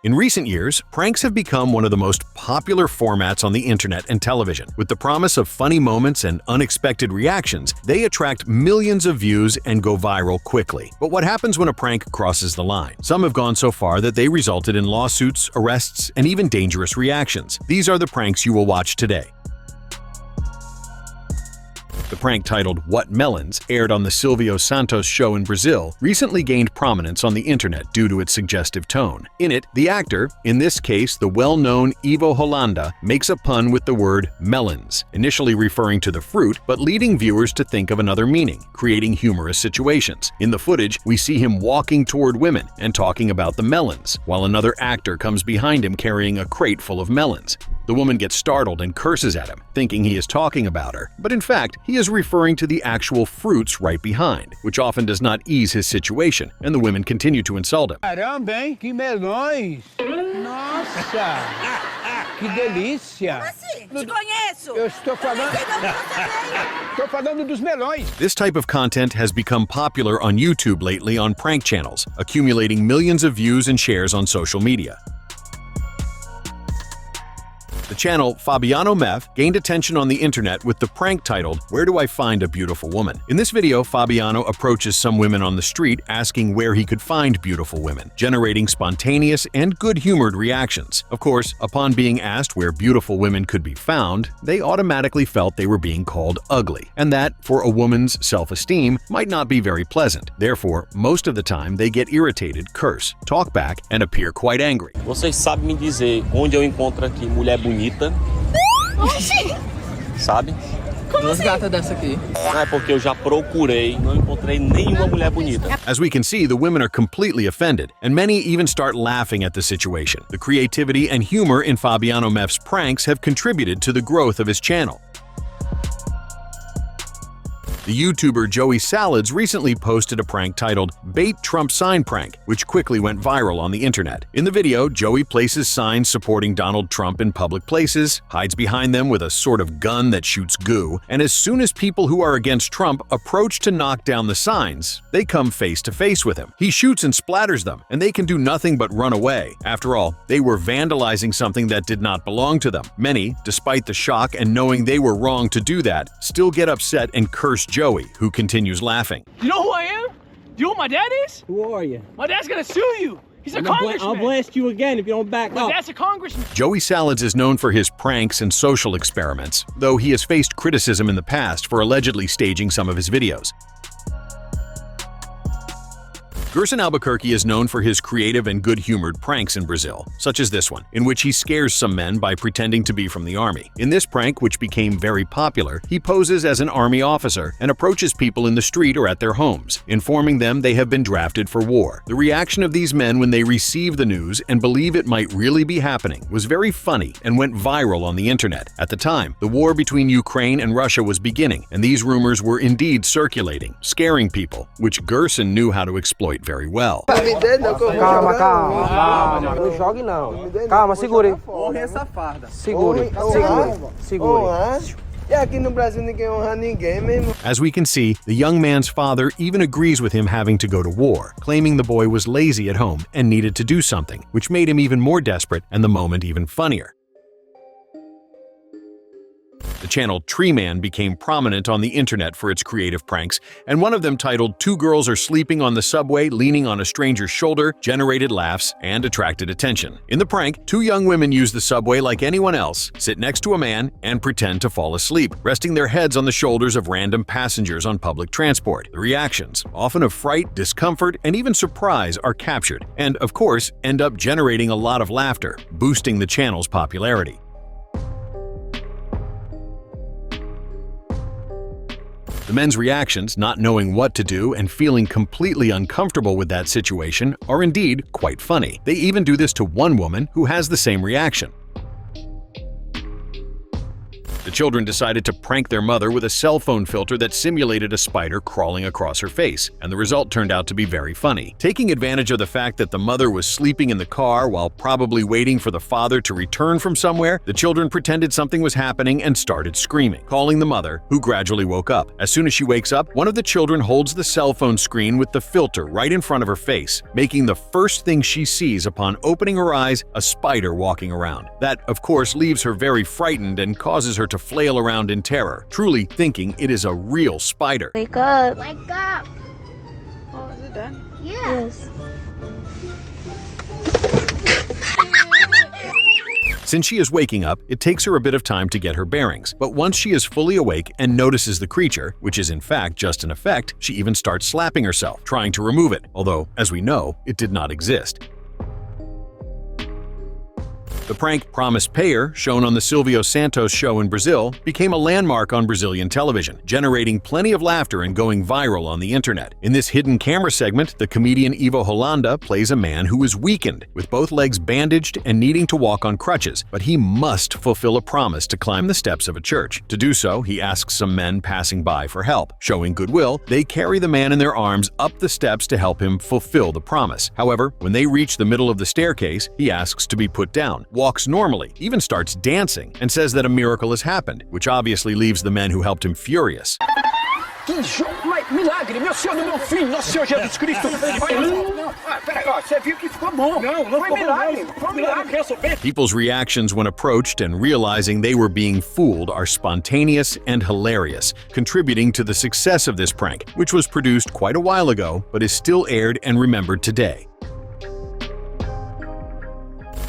In recent years, pranks have become one of the most popular formats on the internet and television. With the promise of funny moments and unexpected reactions, they attract millions of views and go viral quickly. But what happens when a prank crosses the line? Some have gone so far that they resulted in lawsuits, arrests, and even dangerous reactions. These are the pranks you will watch today. The prank titled What Melons, aired on the Silvio Santos show in Brazil, recently gained prominence on the internet due to its suggestive tone. In it, the actor, in this case the well-known Ivo Holanda, makes a pun with the word melons, initially referring to the fruit, but leading viewers to think of another meaning, creating humorous situations. In the footage, we see him walking toward women and talking about the melons, while another actor comes behind him carrying a crate full of melons. The woman gets startled and curses at him, thinking he is talking about her, but in fact, he is referring to the actual fruits right behind, which often does not ease his situation, and the women continue to insult him. Caramba, hein? Que melões! Nossa! Que delícia! Como assim? Te conheço! Eu estou falando dos melões! This type of content has become popular on YouTube lately on prank channels, accumulating millions of views and shares on social media. The channel Fabiano Mef gained attention on the internet with the prank titled Where Do I Find a Beautiful Woman? In this video, Fabiano approaches some women on the street asking where he could find beautiful women, generating spontaneous and good-humored reactions. Of course, upon being asked where beautiful women could be found, they automatically felt they were being called ugly, and that, for a woman's self-esteem, might not be very pleasant. Therefore, most of the time they get irritated, curse, talk back, and appear quite angry. Vocês sabem me dizer onde eu encontro aqui mulher bonita? Sabe? Duas gatas dessa aqui. Não é porque eu já procurei, não encontrei nenhuma mulher bonita. As we can see, the women are completely offended, and many even start laughing at the situation. The creativity and humor in Fabiano Mef's pranks have contributed to the growth of his channel. The YouTuber Joey Salads recently posted a prank titled Bait Trump Sign Prank, which quickly went viral on the internet. In the video, Joey places signs supporting Donald Trump in public places, hides behind them with a sort of gun that shoots goo, and as soon as people who are against Trump approach to knock down the signs, they come face to face with him. He shoots and splatters them, and they can do nothing but run away. After all, they were vandalizing something that did not belong to them. Many, despite the shock and knowing they were wrong to do that, still get upset and curse Joey, who continues laughing. You know who I am? Do you know who my dad is? Who are you? My dad's gonna sue you. He's a congressman. I'll blast you again if you don't back My up. dad's a congressman. Joey Salads is known for his pranks and social experiments, though he has faced criticism in the past for allegedly staging some of his videos. Gerson Albuquerque is known for his creative and good-humored pranks in Brazil, such as this one, in which he scares some men by pretending to be from the army. In this prank, which became very popular, he poses as an army officer and approaches people in the street or at their homes, informing them they have been drafted for war. The reaction of these men when they receive the news and believe it might really be happening was very funny and went viral on the internet. At the time, the war between Ukraine and Russia was beginning, and these rumors were indeed circulating, scaring people, which Gerson knew how to exploit very well. Calma, calma, calma. Não jogue não. Calma, segure. Honre essa farda. Segure, segure, segure. As we can see, the young man's father even agrees with him having to go to war, claiming the boy was lazy at home and needed to do something, which made him even more desperate and the moment even funnier. The channel Tree Man became prominent on the internet for its creative pranks, and one of them titled Two Girls Are Sleeping on the Subway Leaning on a Stranger's Shoulder generated laughs and attracted attention. In the prank, two young women use the subway like anyone else, sit next to a man, and pretend to fall asleep, resting their heads on the shoulders of random passengers on public transport. The reactions, often of fright, discomfort, and even surprise, are captured, and of course, end up generating a lot of laughter, boosting the channel's popularity. The men's reactions, not knowing what to do and feeling completely uncomfortable with that situation, are indeed quite funny. They even do this to one woman who has the same reaction. The children decided to prank their mother with a cell phone filter that simulated a spider crawling across her face, and the result turned out to be very funny. Taking advantage of the fact that the mother was sleeping in the car while probably waiting for the father to return from somewhere, the children pretended something was happening and started screaming, calling the mother, who gradually woke up. As soon as she wakes up, one of the children holds the cell phone screen with the filter right in front of her face, making the first thing she sees upon opening her eyes a spider walking around. That, of course, leaves her very frightened and causes her to flail around in terror, truly thinking it is a real spider. Wake up. Wake up. Oh, is it done? Yes. Since she is waking up, it takes her a bit of time to get her bearings, but once she is fully awake and notices the creature, which is in fact just an effect, she even starts slapping herself, trying to remove it, although, as we know, it did not exist. The prank Promise Payer, shown on the Silvio Santos show in Brazil, became a landmark on Brazilian television, generating plenty of laughter and going viral on the internet. In this hidden camera segment, the comedian Ivo Holanda plays a man who is weakened, with both legs bandaged and needing to walk on crutches, but he must fulfill a promise to climb the steps of a church. To do so, he asks some men passing by for help. Showing goodwill, they carry the man in their arms up the steps to help him fulfill the promise. However, when they reach the middle of the staircase, he asks to be put down, walks normally, even starts dancing, and says that a miracle has happened, which obviously leaves the men who helped him furious. Milagre, meu Senhor, do meu filho, nosso Senhor Jesus Cristo. Peraí, ó, você viu que ficou bom. Não foi milagre, foi milagre. People's reactions when approached and realizing they were being fooled are spontaneous and hilarious, contributing to the success of this prank, which was produced quite a while ago but is still aired and remembered today.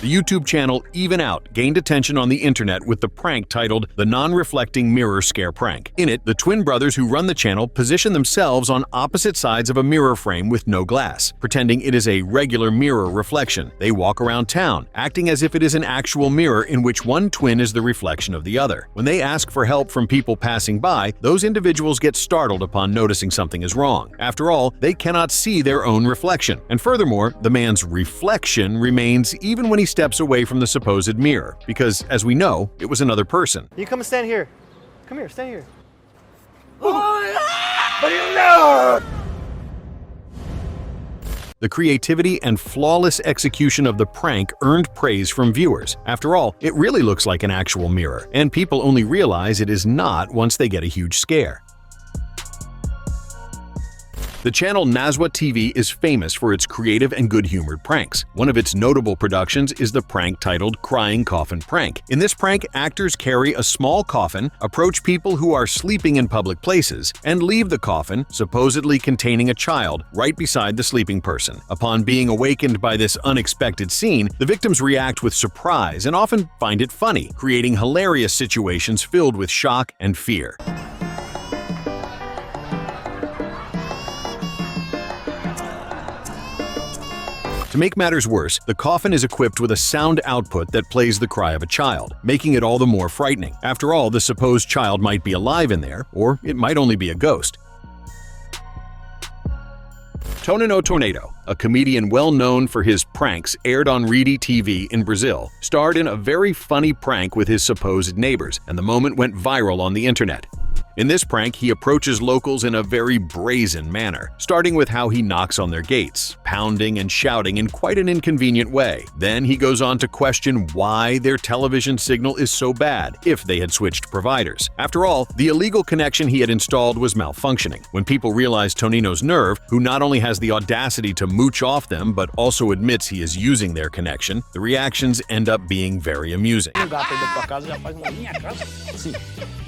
The YouTube channel Even Out gained attention on the internet with the prank titled The Non-Reflecting Mirror Scare Prank. In it, the twin brothers who run the channel position themselves on opposite sides of a mirror frame with no glass, pretending it is a regular mirror reflection. They walk around town, acting as if it is an actual mirror in which one twin is the reflection of the other. When they ask for help from people passing by, those individuals get startled upon noticing something is wrong. After all, they cannot see their own reflection. And furthermore, the man's reflection remains even when he steps away from the supposed mirror, because, as we know, it was another person. You come and stand here. Come here, stand here. The creativity and flawless execution of the prank earned praise from viewers. After all, it really looks like an actual mirror, and people only realize it is not once they get a huge scare. The channel Nazwa TV is famous for its creative and good-humored pranks. One of its notable productions is the prank titled Crying Coffin Prank. In this prank, actors carry a small coffin, approach people who are sleeping in public places, and leave the coffin, supposedly containing a child, right beside the sleeping person. Upon being awakened by this unexpected scene, the victims react with surprise and often find it funny, creating hilarious situations filled with shock and fear. To make matters worse, the coffin is equipped with a sound output that plays the cry of a child, making it all the more frightening. After all, the supposed child might be alive in there, or it might only be a ghost. Tonino Tornado, a comedian well known for his pranks aired on Rede TV in Brazil, starred in a very funny prank with his supposed neighbors, and the moment went viral on the internet. In this prank, he approaches locals in a very brazen manner, starting with how he knocks on their gates, pounding and shouting in quite an inconvenient way. Then he goes on to question why their television signal is so bad, if they had switched providers. After all, the illegal connection he had installed was malfunctioning. When people realize Tonino's nerve, who not only has the audacity to mooch off them, but also admits he is using their connection, the reactions end up being very amusing.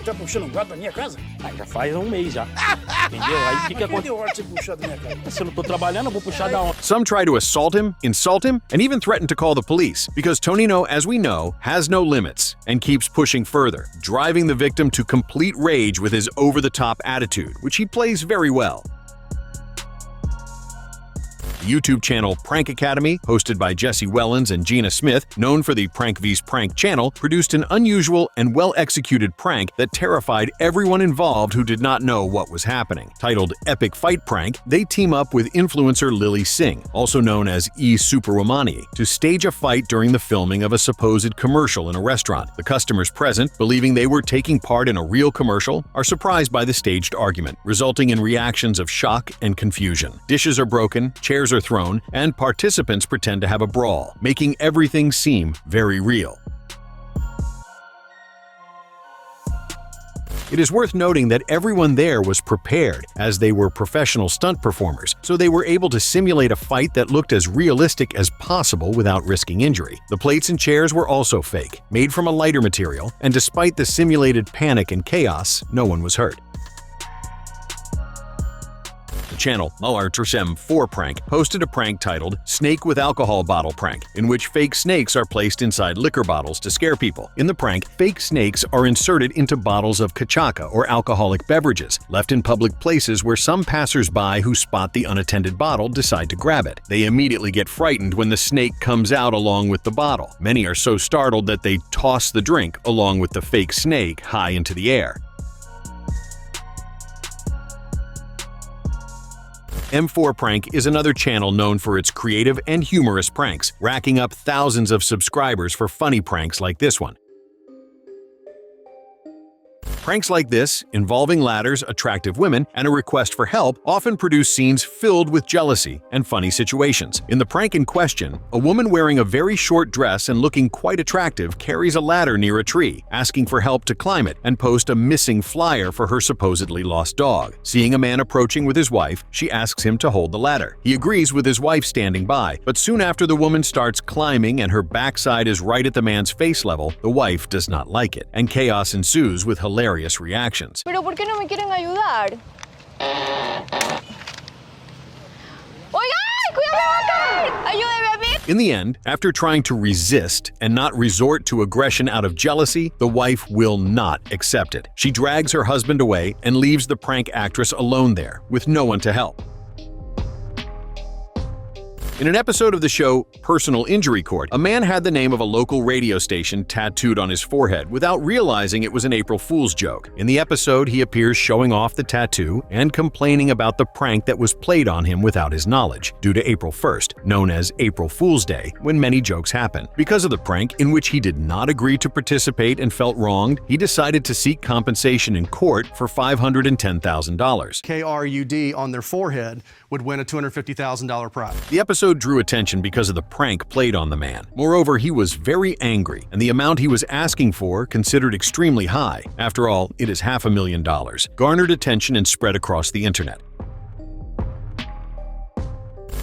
Tá puxando gato da minha casa? Ah, já faz mês já. Entendeu? Aí o que acontece? Você puxar da minha casa? Se eu não tô trabalhando, eu vou puxar da onde? Some try to assault him, insult him, and even threaten to call the police, because Tonino, as we know, has no limits and keeps pushing further, driving the victim to complete rage with his over-the-top attitude, which he plays very well. The YouTube channel Prank Academy, hosted by Jesse Wellens and Gina Smith, known for the Prank vs. Prank channel, produced an unusual and well-executed prank that terrified everyone involved who did not know what was happening. Titled Epic Fight Prank, they team up with influencer Lily Singh, also known as E Superwomani, to stage a fight during the filming of a supposed commercial in a restaurant. The customers present, believing they were taking part in a real commercial, are surprised by the staged argument, resulting in reactions of shock and confusion. Dishes are broken, chairs are thrown, and participants pretend to have a brawl, making everything seem very real. It is worth noting that everyone there was prepared, as they were professional stunt performers, so they were able to simulate a fight that looked as realistic as possible without risking injury. The plates and chairs were also fake, made from a lighter material, and despite the simulated panic and chaos, no one was hurt. The channel Malar Trsem 4 Prank posted a prank titled Snake with Alcohol Bottle Prank, in which fake snakes are placed inside liquor bottles to scare people. In the prank, fake snakes are inserted into bottles of kachaka or alcoholic beverages, left in public places where some passers-by who spot the unattended bottle decide to grab it. They immediately get frightened when the snake comes out along with the bottle. Many are so startled that they toss the drink along with the fake snake high into the air. M4 Prank is another channel known for its creative and humorous pranks, racking up thousands of subscribers for funny pranks like this one. Pranks like this, involving ladders, attractive women, and a request for help, often produce scenes filled with jealousy and funny situations. In the prank in question, a woman wearing a very short dress and looking quite attractive carries a ladder near a tree, asking for help to climb it, and post a missing flyer for her supposedly lost dog. Seeing a man approaching with his wife, she asks him to hold the ladder. He agrees with his wife standing by, but soon after the woman starts climbing and her backside is right at the man's face level, the wife does not like it, and chaos ensues with hilarious reactions. Pero ¿por qué no me quieren ayudar? ¡Oigan! ¡Cuidado, me va a caer! ¡Ayúdeme a mí! In the end, after trying to resist and not resort to aggression out of jealousy, the wife will not accept it. She drags her husband away and leaves the prank actress alone there, with no one to help. In an episode of the show Personal Injury Court, a man had the name of a local radio station tattooed on his forehead without realizing it was an April Fool's joke. In the episode, he appears showing off the tattoo and complaining about the prank that was played on him without his knowledge, due to April 1st, known as April Fool's Day, when many jokes happen. Because of the prank, in which he did not agree to participate and felt wronged, he decided to seek compensation in court for $510,000. KRUD on their forehead would win a $250,000 prize. The episode drew attention because of the prank played on the man. Moreover, he was very angry, and the amount he was asking for, considered extremely high, after all, it is $500,000, garnered attention and spread across the internet.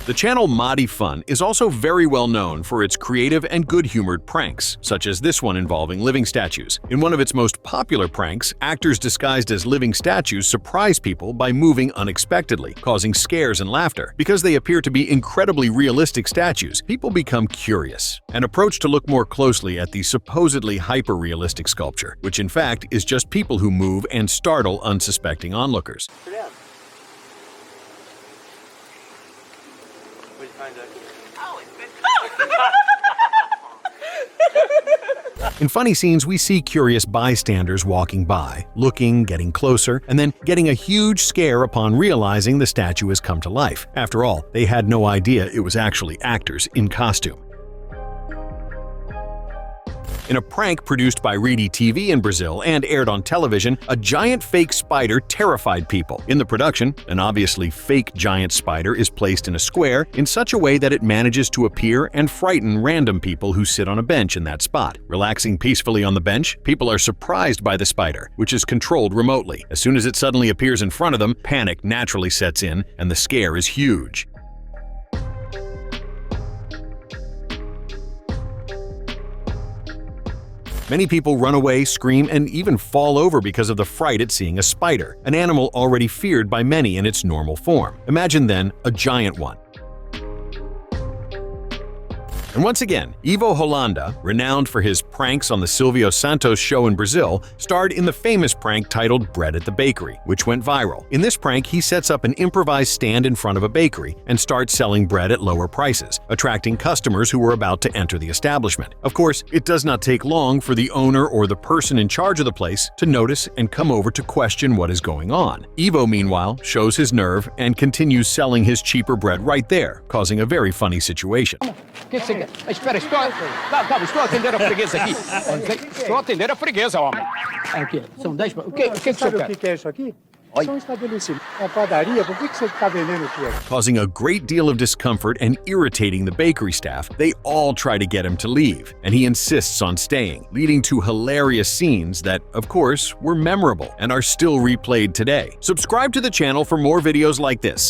The channel Mahdi Fun is also very well known for its creative and good-humored pranks, such as this one involving living statues. In one of its most popular pranks, actors disguised as living statues surprise people by moving unexpectedly, causing scares and laughter. Because they appear to be incredibly realistic statues, people become curious and approach to look more closely at the supposedly hyper-realistic sculpture, which in fact is just people who move and startle unsuspecting onlookers. In funny scenes, we see curious bystanders walking by, looking, getting closer, and then getting a huge scare upon realizing the statue has come to life. After all, they had no idea it was actually actors in costume. In a prank produced by Rede TV in Brazil and aired on television, a giant fake spider terrified people. In the production, an obviously fake giant spider is placed in a square in such a way that it manages to appear and frighten random people who sit on a bench in that spot. Relaxing peacefully on the bench, people are surprised by the spider, which is controlled remotely. As soon as it suddenly appears in front of them, panic naturally sets in, and the scare is huge. Many people run away, scream, and even fall over because of the fright at seeing a spider, an animal already feared by many in its normal form. Imagine then a giant one. And once again, Ivo Holanda, renowned for his pranks on the Silvio Santos show in Brazil, starred in the famous prank titled Bread at the Bakery, which went viral. In this prank, he sets up an improvised stand in front of a bakery and starts selling bread at lower prices, attracting customers who were about to enter the establishment. Of course, it does not take long for the owner or the person in charge of the place to notice and come over to question what is going on. Ivo, meanwhile, shows his nerve and continues selling his cheaper bread right there, causing a very funny situation. O que você quer? Espera, calma, estou atendendo a freguesa aqui. Estou atendendo a freguesa, homem. Aqui, são 10... O que você quer? que é isso aqui? São um estabelecimento, uma padaria. Por que você está vendendo aqui? Causing a great deal of discomfort and irritating the bakery staff, they all try to get him to leave, and he insists on staying, leading to hilarious scenes that, of course, were memorable and are still replayed today. Subscribe to the channel for more videos like this.